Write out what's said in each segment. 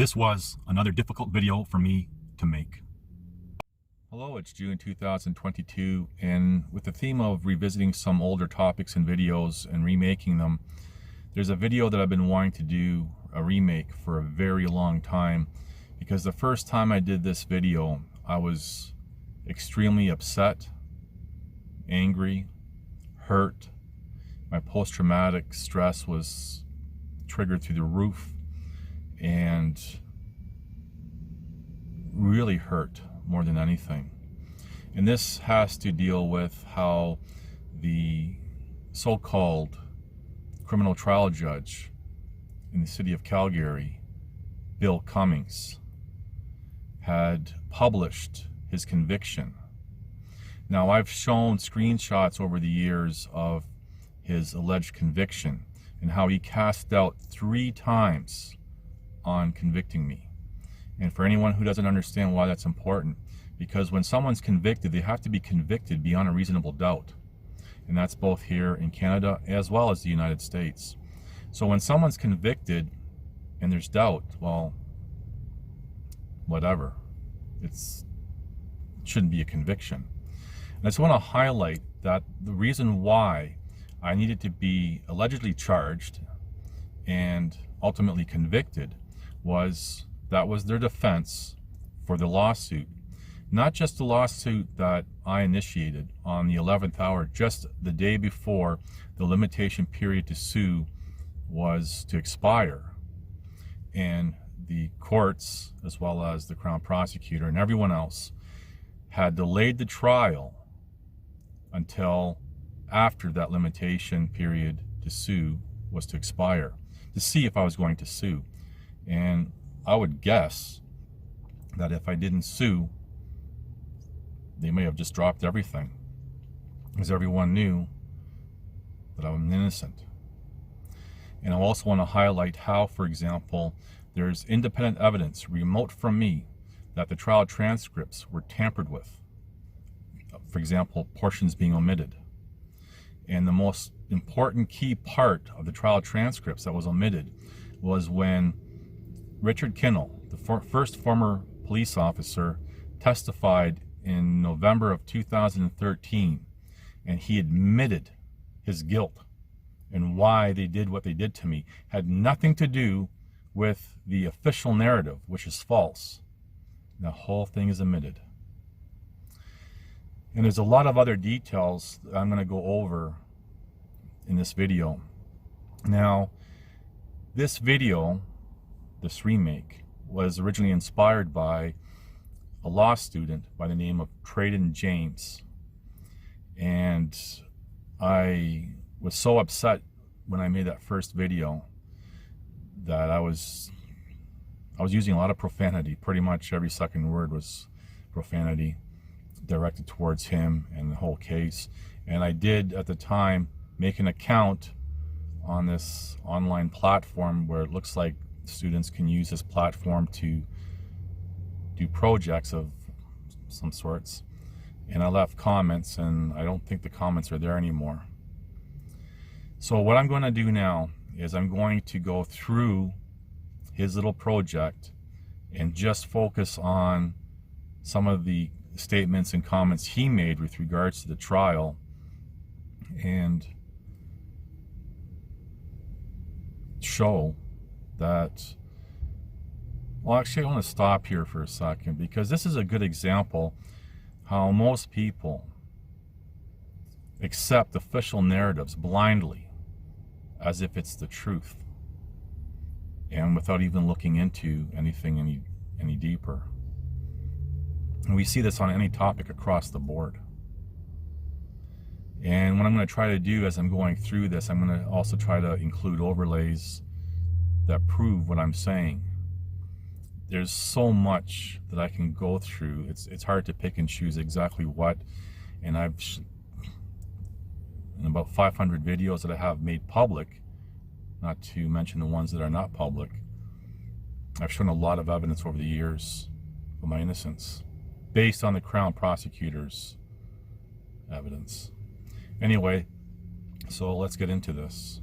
This was another difficult video for me to make. Hello, it's June 2022, and with the theme of revisiting some older topics and videos and remaking them, there's a video that I've been wanting to do a remake for a very long time, because the first time I did this video, I was extremely upset, angry, hurt. My post-traumatic stress was triggered through the roof and really hurt more than anything. And this has to deal with how the so-called criminal trial judge in the city of Calgary, Bill Cummings, had published his conviction. Now, I've shown screenshots over the years of his alleged conviction and how he cast doubt 3 times on convicting me. And for anyone who doesn't understand why that's important, because when someone's convicted, they have to be convicted beyond a reasonable doubt. And that's both here in Canada as well as the United States. So when someone's convicted and there's doubt, well, whatever. It shouldn't be a conviction. And I just want to highlight that the reason why I needed to be allegedly charged and ultimately convicted was that was their defense for the lawsuit. Not just the lawsuit that I initiated on the 11th hour, just the day before the limitation period to sue was to expire. And the courts, as well as the Crown Prosecutor and everyone else, had delayed the trial until after that limitation period to sue was to expire, to see if I was going to sue. And I would guess that if I didn't sue, they may have just dropped everything, because everyone knew that I'm innocent. And I also want to highlight how, for example, there's independent evidence remote from me that the trial transcripts were tampered with. For example, portions being omitted. And the most important key part of the trial transcripts that was omitted was when Richard Kinnell, the first former police officer, testified in November of 2013, and he admitted his guilt and why they did what they did to me. Had nothing to do with the official narrative, which is false. The whole thing is omitted. And there's a lot of other details that I'm going to go over in this video. Now, this video, this remake, was originally inspired by a law student by the name of Treydon James. And I was so upset when I made that first video that I was using a lot of profanity. Pretty much every second word was profanity directed towards him and the whole case. And I did, at the time, make an account on this online platform where it looks like students can use this platform to do projects of some sorts. And I left comments, and I don't think the comments are there anymore. So what I'm going to do now is I'm going to go through his little project and just focus on some of the statements and comments he made with regards to the trial, and show that, well, actually I want to stop here for a second, because this is a good example how most people accept official narratives blindly as if it's the truth, and without even looking into anything any deeper. And we see this on any topic across the board. And what I'm going to try to do as I'm going through this, I'm going to also try to include overlays that prove what I'm saying. There's so much that I can go through. It's hard to pick and choose exactly what. And in about 500 videos that I have made public, not to mention the ones that are not public, I've shown a lot of evidence over the years of my innocence, based on the Crown Prosecutor's evidence. Anyway, so let's get into this.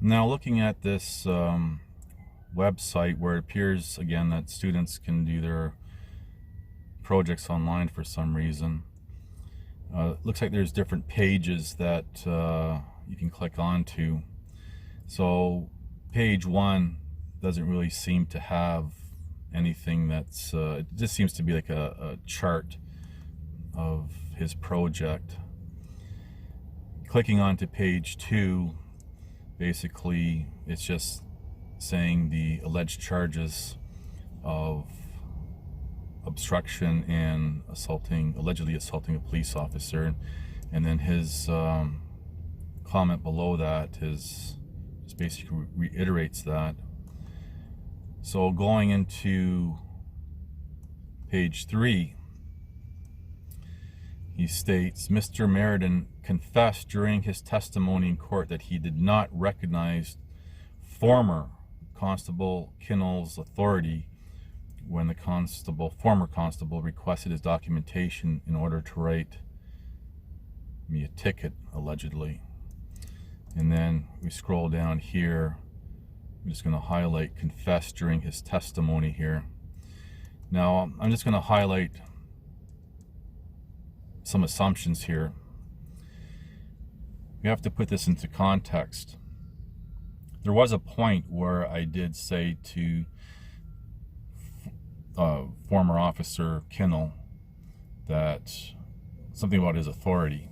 Now, looking at this website where it appears again that students can do their projects online for some reason. Looks like there's different pages that you can click onto. So page 1 doesn't really seem to have anything that's it just seems to be like a chart of his project. Clicking onto page 2, basically it's just saying the alleged charges of obstruction and allegedly assaulting a police officer, and then his comment below that is just basically reiterates that. So going into page 3, he states, Mr. Meriden confessed during his testimony in court that he did not recognize former Constable Kinnell's authority when the former constable requested his documentation in order to write me a ticket, allegedly. And then we scroll down here. I'm just going to highlight confessed during his testimony here. Now, I'm just going to highlight some assumptions here. We have to put this into context. There was a point where I did say to former officer Kinnell that something about his authority.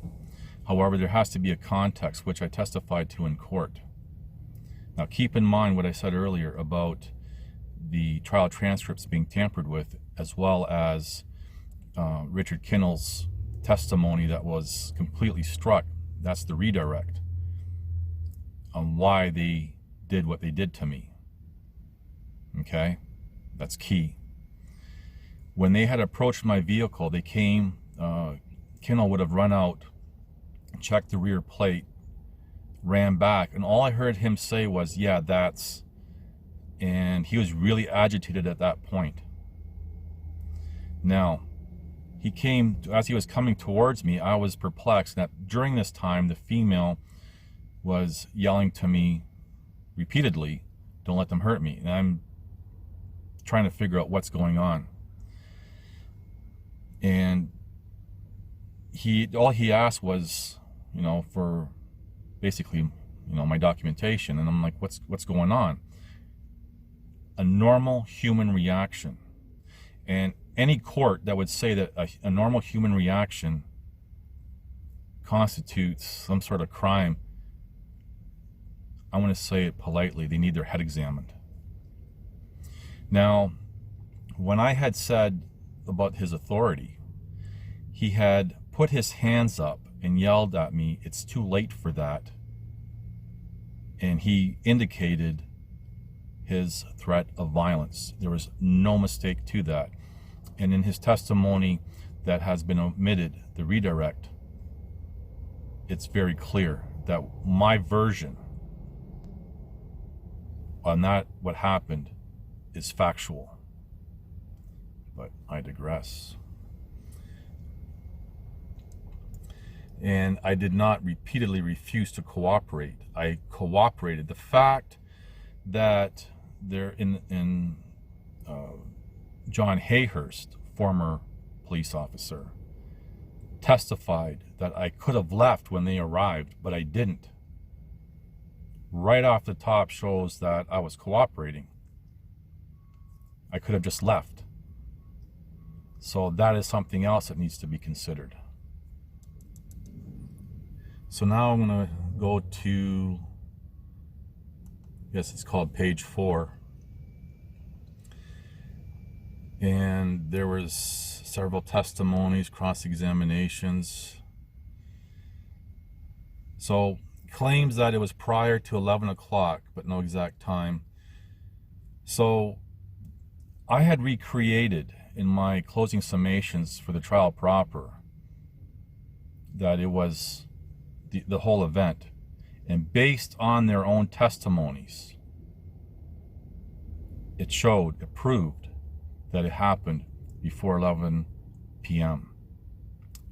However, there has to be a context, which I testified to in court. Now, keep in mind what I said earlier about the trial transcripts being tampered with, as well as Richard Kinnell's testimony that was completely struck. That's the redirect on why they did what they did to me. Okay? That's key. When they had approached my vehicle, they came, Kinnell would have run out, checked the rear plate, ran back, and all I heard him say was, yeah, that's, and he was really agitated at that point. Now, he came, as he was coming towards me, I was perplexed that during this time, the female was yelling to me repeatedly, don't let them hurt me. And I'm trying to figure out what's going on. And all he asked was, for basically, my documentation. And I'm like, what's going on? A normal human reaction. And any court that would say that a normal human reaction constitutes some sort of crime, I want to say it politely, they need their head examined. Now, when I had said about his authority, he had put his hands up and yelled at me, it's too late for that. And he indicated his threat of violence. There was no mistake to that. And in his testimony that has been omitted, the redirect, it's very clear that my version on that, what happened, is factual. But I digress. And I did not repeatedly refuse to cooperate. I cooperated. The fact that there in John Hayhurst, former police officer, testified that I could have left when they arrived, but I didn't. Right off the top shows that I was cooperating. I could have just left. So that is something else that needs to be considered. So now I'm going to go to, yes, it's called page 4. And there was several testimonies, cross-examinations. So claims that it was prior to 11 o'clock, but no exact time. So I had recreated in my closing summations for the trial proper that it was the whole event. And based on their own testimonies, it proved that it happened before 11 p.m.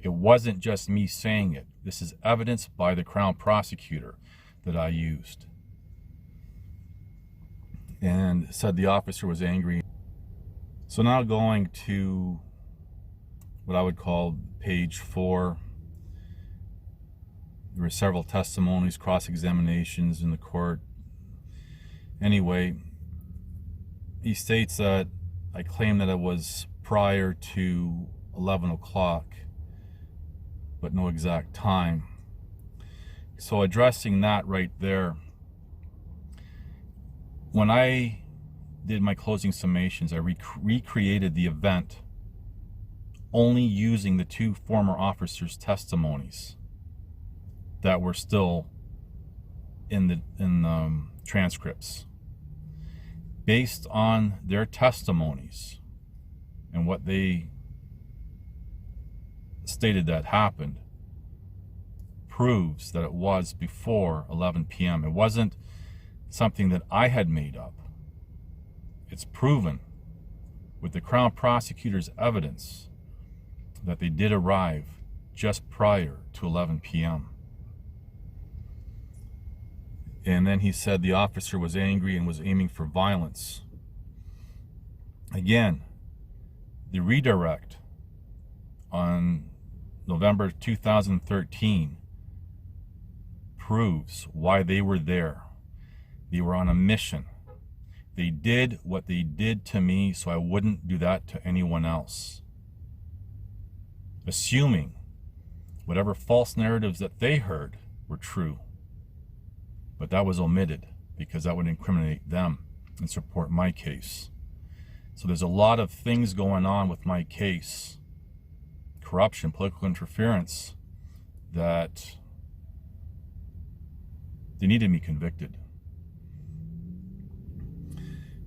It wasn't just me saying it. This is evidenced by the Crown prosecutor that I used. and said the officer was angry. So now going to what I would call page 4, there were several testimonies, cross-examinations in the court. Anyway, he states that I claim that it was prior to 11 o'clock, but no exact time. So addressing that right there, when I did my closing summations, I recreated the event only using the 2 former officers' testimonies that were still in the transcripts. Based on their testimonies and what they stated that happened, proves that it was before 11 p.m. It wasn't something that I had made up. It's proven with the Crown Prosecutor's evidence that they did arrive just prior to 11 p.m. And then he said the officer was angry and was aiming for violence. Again, the redirect on November 2013 proves why they were there. They were on a mission. They did what they did to me so I wouldn't do that to anyone else. Assuming whatever false narratives that they heard were true. But that was omitted because that would incriminate them and support my case. So there's a lot of things going on with my case, corruption, political interference, that they needed me convicted.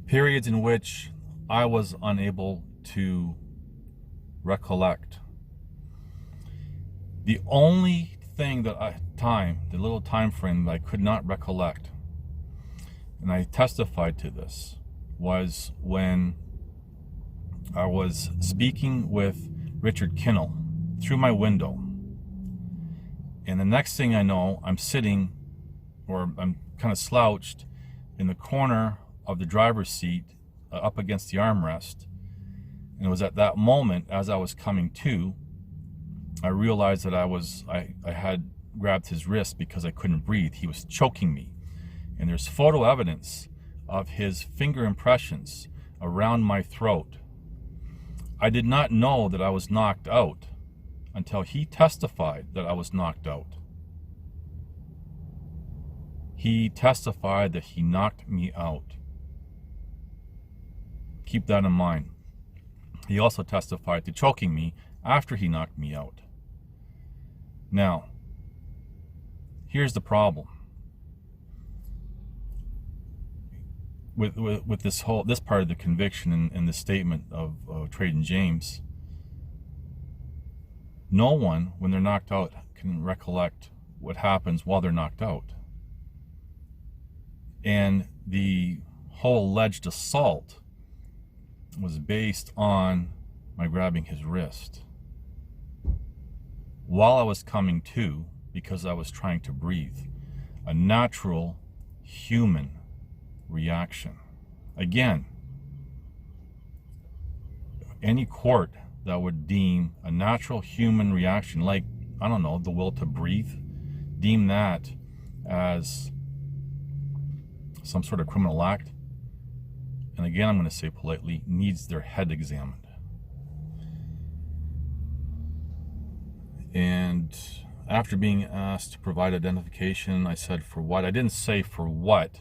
Periods in which I was unable to recollect. The only thing that the little time frame that I could not recollect, and I testified to this, was when I was speaking with Richard Kinnell through my window. And the next thing I know, I'm sitting, or I'm kind of slouched in the corner of the driver's seat up against the armrest. And it was at that moment, as I was coming to, I realized that I had grabbed his wrist because I couldn't breathe. He was choking me. And there's photo evidence of his finger impressions around my throat. I did not know that I was knocked out until he testified that I was knocked out. He testified that he knocked me out. Keep that in mind. He also testified to choking me after he knocked me out. Now, here's the problem with this part of the conviction and the statement of Treydon James. No one, when they're knocked out, can recollect what happens while they're knocked out. And the whole alleged assault was based on my grabbing his wrist while I was coming to, because I was trying to breathe. A natural human reaction. Again, any court that would deem a natural human reaction, like, I don't know, the will to breathe, deem that as some sort of criminal act, and again, I'm going to say politely, needs their head examined. And after being asked to provide identification, I said, for what? I didn't say for what.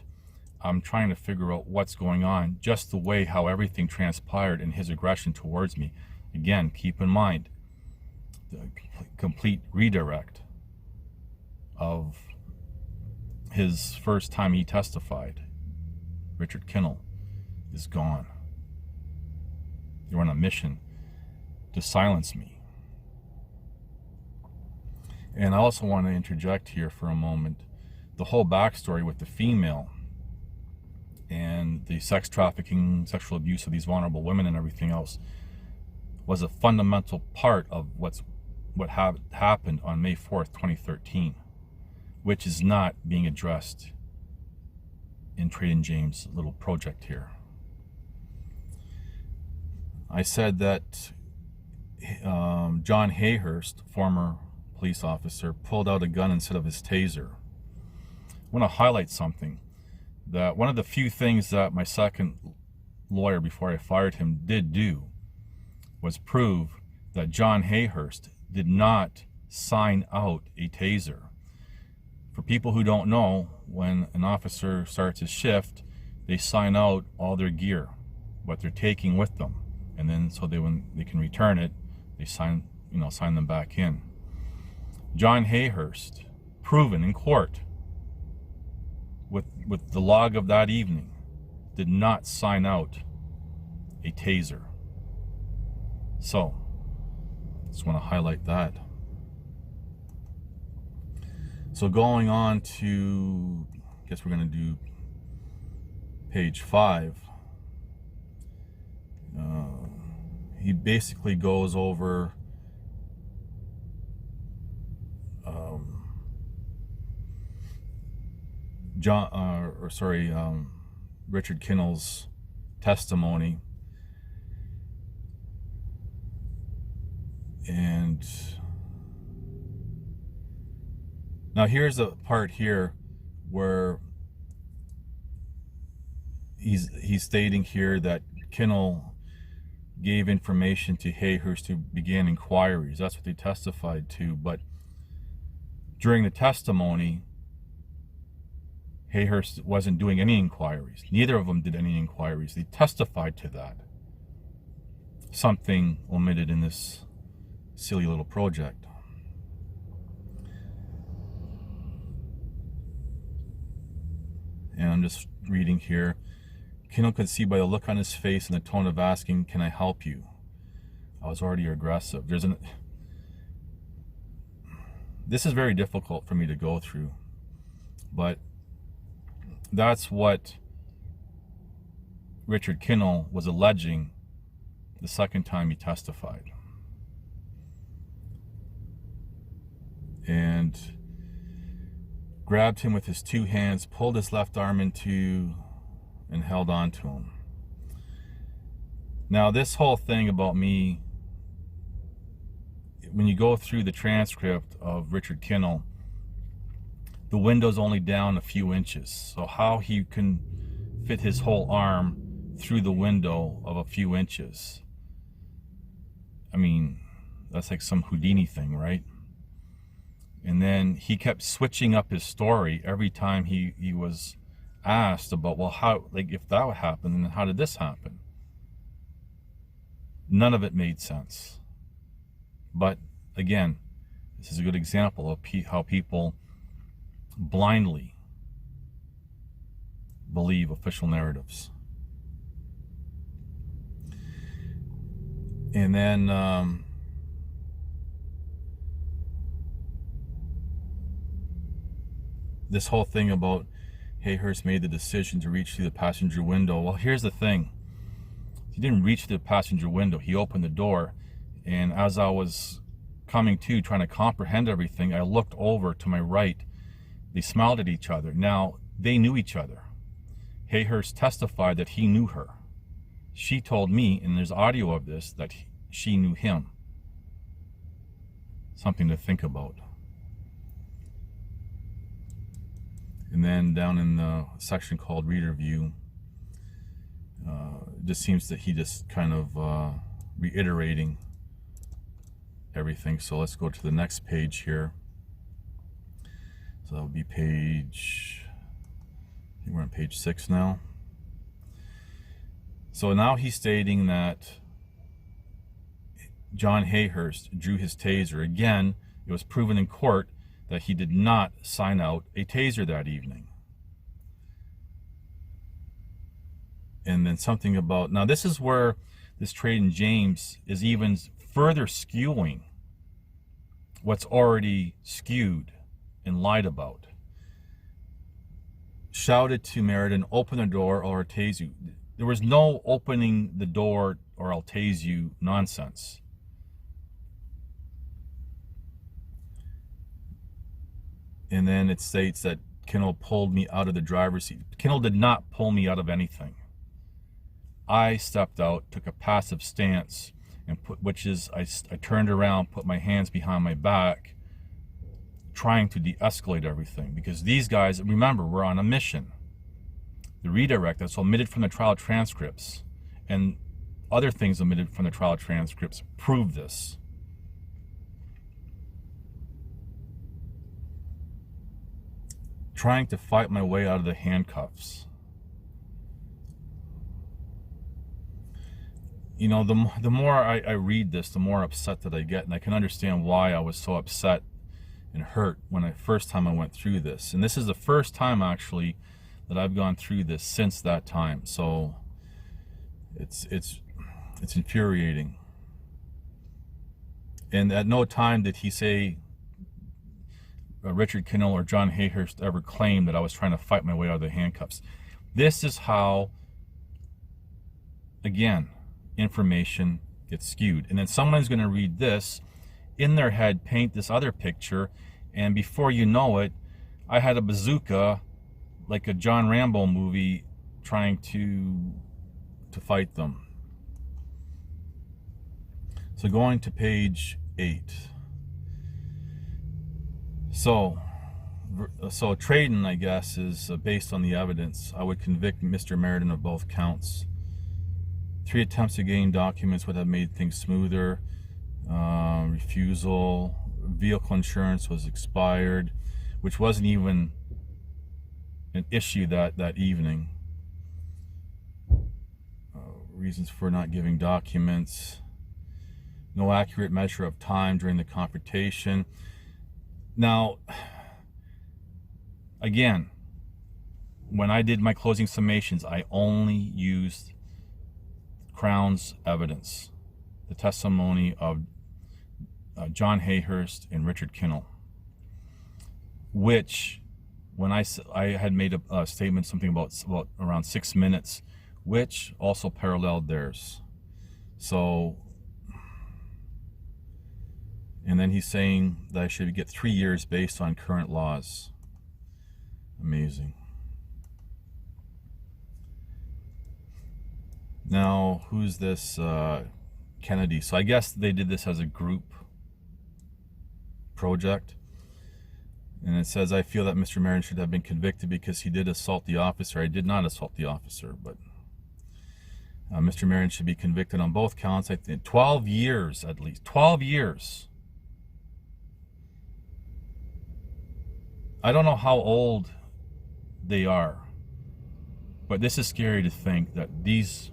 I'm trying to figure out what's going on, just the way how everything transpired in his aggression towards me. Again, keep in mind, the complete redirect of his first time he testified, Richard Kinnell, is gone. They were on a mission to silence me. And I also want to interject here for a moment. The whole backstory with the female and the sex trafficking, sexual abuse of these vulnerable women and everything else was a fundamental part of what happened on May 4th, 2013, which is not being addressed in Treydon James' little project here. I said that John Hayhurst, former police officer, pulled out a gun instead of his taser. I want to highlight something, that one of the few things that my second lawyer before I fired him did do was prove that John Hayhurst did not sign out a taser. For people who don't know, when an officer starts his shift, they sign out all their gear, what they're taking with them, and then so when they can return it, they sign them back in. John Hayhurst, proven in court with the log of that evening, did not sign out a taser. So, just want to highlight that. So going on to, I guess we're going to do page 5. He basically goes over Richard Kinnell's testimony, and now here's a part here where he's stating here that Kinnell gave information to Hayhurst to begin inquiries. That's what they testified to. But during the testimony, Hayhurst wasn't doing any inquiries. Neither of them did any inquiries. They testified to that. Something omitted in this silly little project. And I'm just reading here. Kinnell could see by the look on his face and the tone of asking, "Can I help you?" I was already aggressive. This is very difficult for me to go through, but that's what Richard Kinnell was alleging the second time he testified. And grabbed him with his 2 hands, pulled his left arm into and held on to him. Now, this whole thing about me, when you go through the transcript of Richard Kinnell, the window's only down a few inches. So how he can fit his whole arm through the window of a few inches? I mean, that's like some Houdini thing, right? And then he kept switching up his story every time he was asked about, well, how, like, if that would happen, then how did this happen? None of it made sense. But again, this is a good example of how people blindly believe official narratives. And then this whole thing about Hayhurst made the decision to reach through the passenger window. Well, here's the thing. He didn't reach through the passenger window. He opened the door, and as I was coming to, trying to comprehend everything, I looked over to my right. They smiled at each other. Now, they knew each other. Hayhurst testified that he knew her. She told me, and there's audio of this, that she knew him. Something to think about. And then down in the section called Reader View, it just seems that he just kind of reiterating everything. So let's go to the next page here. So that would be page, I think we're on page 6 now. So now he's stating that John Hayhurst drew his taser. Again, it was proven in court that he did not sign out a taser that evening. And then something about, now this is where this Treydon James is even further skewing what's already skewed and lied about. Shouted to Meriden, "Open the door or I'll tase you." There was no opening the door or I'll tase you nonsense. And then it states that Kinnell pulled me out of the driver's seat. Kinnell did not pull me out of anything. I stepped out, took a passive stance, and I turned around, put my hands behind my back, trying to de-escalate everything. Because these guys, remember, we're on a mission. The redirect that's omitted from the trial transcripts and other things omitted from the trial transcripts prove this. Trying to fight my way out of the handcuffs. You know, the more I read this, the more upset that I get, and I can understand why I was so upset and hurt when first time I went through this. And this is the first time actually that I've gone through this since that time. So it's infuriating. And at no time did he say, Richard Kinnell or John Hayhurst ever claimed that I was trying to fight my way out of the handcuffs. This is how, again, information gets skewed. And then someone's going to read this, in their head paint this other picture, and before you know it, I had a bazooka like a John Rambo movie trying to fight them. So going to page 8. So Treydon, I guess, is based on the evidence. I would convict Mr. Meriden of both counts. 3 attempts to gain documents would have made things smoother. Refusal. Vehicle insurance was expired, which wasn't even an issue that evening. Reasons for not giving documents. No accurate measure of time during the confrontation. Now, again, when I did my closing summations, I only used Crown's evidence, the testimony of John Hayhurst and Richard Kinnell, which, when I had made a statement, something about around 6 minutes, which also paralleled theirs. So, and then he's saying that I should get 3 years based on current laws. Amazing. Now, who's this Kennedy? So I guess they did this as a group project. And it says, I feel that Mr. Meriden should have been convicted because he did assault the officer. I did not assault the officer, but Mr. Meriden should be convicted on both counts. I think 12 years at least. 12 years. I don't know how old they are, but this is scary to think that these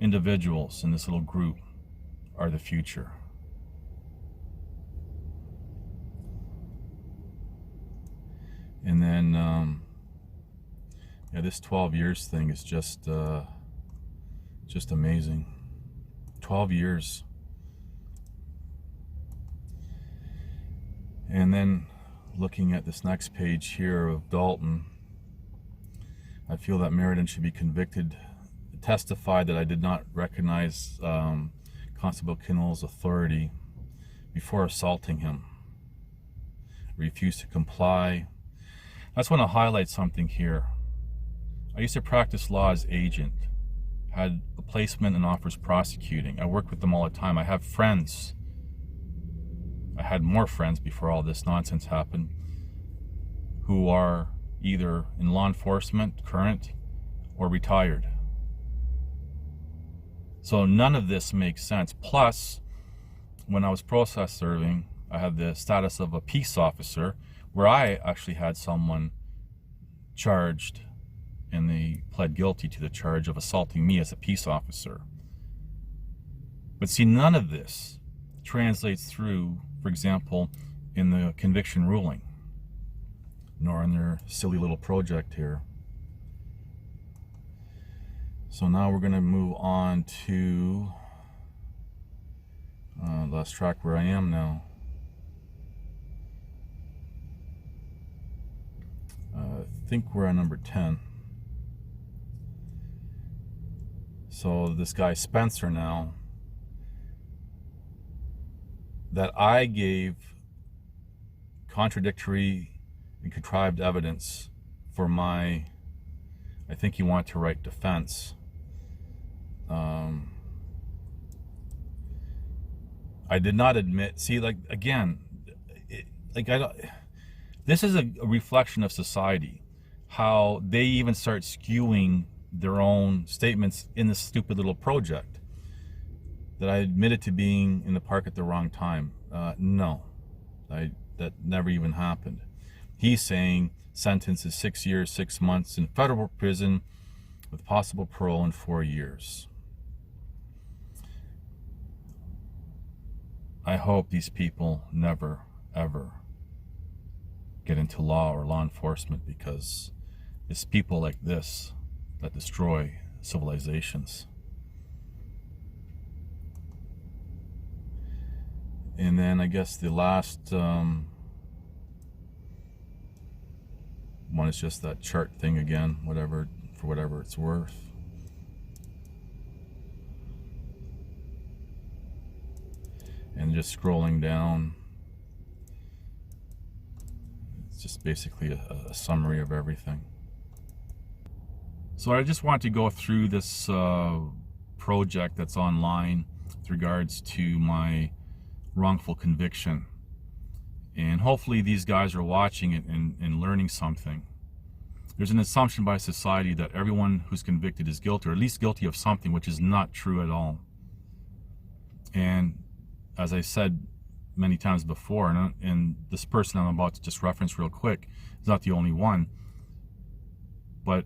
individuals in this little group are the future. And then, yeah, this 12 years thing is just amazing. 12 years. And then, looking at this next page here of Dalton, I feel that Meriden should be convicted. Testified that I did not recognize Constable Kinnell's authority before assaulting him. Refused to comply. I just want to highlight something here. I used to practice law as agent. Had a placement in offers prosecuting. I worked with them all the time. I have friends. I had more friends before all this nonsense happened who are either in law enforcement, current, or retired. So none of this makes sense. Plus, when I was process serving, I had the status of a peace officer where I actually had someone charged and they pled guilty to the charge of assaulting me as a peace officer. But see, none of this translates through, for example, in the conviction ruling, nor in their silly little project here. So now we're going to move on to, lost track where I am now. I think we're on number 10. So this guy Spencer now, that I gave contradictory and contrived evidence for my, I think he wanted to write defense. I did not admit, see, like, again, this is a reflection of society, how they even start skewing their own statements in this stupid little project, that I admitted to being in the park at the wrong time. No, that never even happened. He's saying sentence is 6 years, 6 months in federal prison with possible parole in 4 years. I hope these people never, ever get into law or law enforcement, because it's people like this that destroy civilizations. And then I guess the last one is just that chart thing again, whatever, for whatever it's worth. And just scrolling down, it's just basically a summary of everything. So I just want to go through this project that's online with regards to my wrongful conviction. And hopefully these guys are watching it and learning something. There's an assumption by society that everyone who's convicted is guilty, or at least guilty of something, which is not true at all. And as I said many times before, and this person I'm about to just reference real quick is not the only one, but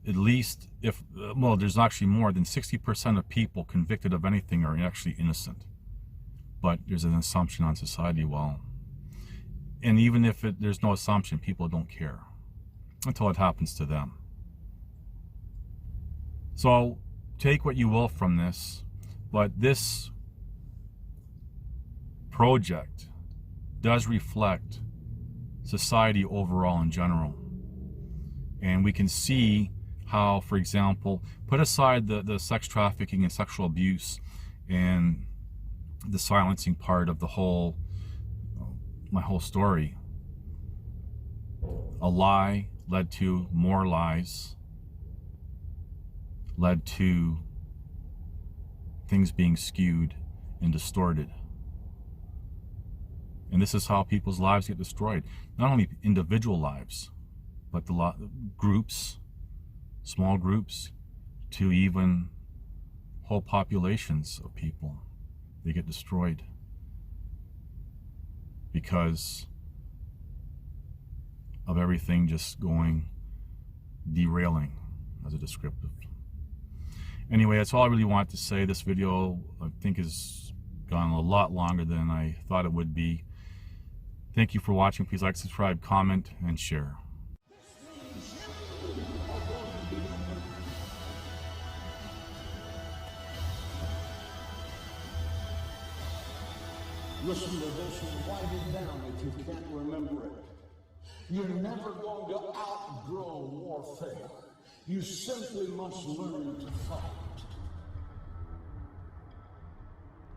at least well, there's actually more than 60% of people convicted of anything are actually innocent. But there's an assumption on society, well, and even if there's no assumption, people don't care until it happens to them. So take what you will from this, but this project does reflect society overall in general. And we can see how, for example, put aside the sex trafficking and sexual abuse and the silencing part of my whole story. A lie led to more lies, led to things being skewed and distorted. And this is how people's lives get destroyed. Not only individual lives, but the groups, small groups, to even whole populations of people. They get destroyed because of everything just derailing as a descriptive. Anyway, that's all I really want to say. This video, I think, has gone a lot longer than I thought it would be. Thank you for watching. Please like, subscribe, comment, and share. Listen to this and write it down if you can't remember it. You're never going to outgrow warfare. You simply must learn to fight.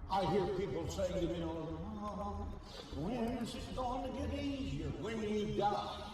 I hear people saying to me, oh, when is it going to get easier? When you die.